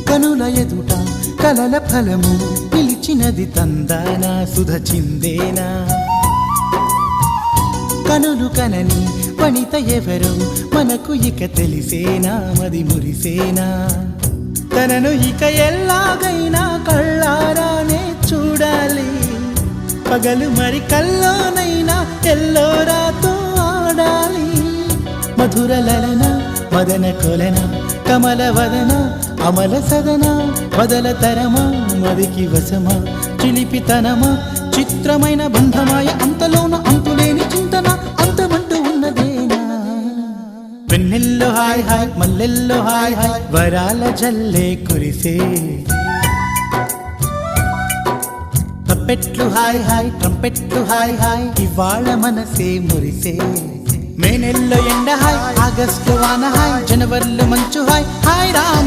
కనుల ఎదుట కలల ఫలము పిలిచినది తందానా సుధ చిందేనా కనులు కనని వనిత ఎవరు మనకు ఇక తెలిసేనా మది మురిసేనా తనను ఇక ఎల్లాగైనా కళ్ళారానే చూడాలి పగలు మరి కల్లోనైనా ఎల్లోరాతో ఆడాలి మధుర లలన మదన కొలన కమల వదన అమల సదన బదల తరమా మదికి వశమా చిలిపితనమా చిత్రమైన బంధమాయ అంతలోన అంతులేని చింతన అంతమంటూ ఉన్నదేనా వెన్నెల్లో హాయ్ హాయ్ మల్లెల్లో హాయ్ హాయ్ వరాల జల్లే కురిసే తప్పెట్లు హాయ్ హాయ్ ట్రంపెట్లు హాయ్ హాయ్ ఇవాళ మనసే మురిసే మే నెల్లో ఎండ హాయ్ ఆగస్టు వాన హాయ్ జనవరిలో మంచు హాయ్ హాయ్ రామ్